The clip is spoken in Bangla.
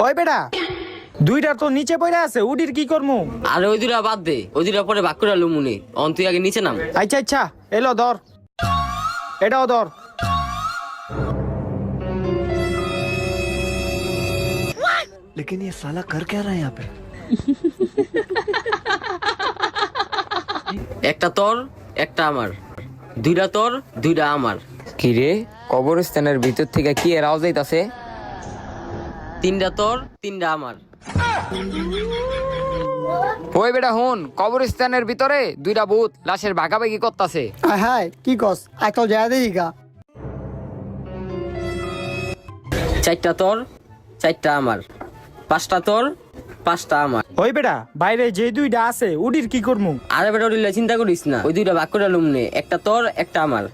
ওই বেটা দুইটা তো নিচে পড়ে আছে, উডির কি করমু? আরে ওই দুটা বাদ দে, ওই দুটা পরে ভাগ করে লুমুনি। অন তুই আগে নিচে নাম। আচ্ছা আচ্ছা, এলো ধর, এটাও ধর। लेकिन ये साला कर क्या रहा है यहाँ पे? একটা তোর একটা আমার, দুইটা তোর দুইটা আমার। কি রে, কবরস্থানের ভিতর থেকে কি এর আওয়াজ যাইতাছে? তিনটা তোর তিনটা আমার। ওই বেটা হুন, কবরস্থানের ভিতরে দুইটা ভূত লাশের ভাগাভাগি করতাছে। হাই কি কস, একটা যায় দেখি গা। চারটা তোর চারটা আমার, পাঁচটা তোর পাঁচটা আমার। ওই বেটা বাইরে যে দুইটা আছে উডির কি করমু? আরে বেটা ওটা চিন্তা করিস না, ওই দুইটা ভাগ করে লুমনে, একটা তোর একটা আমার।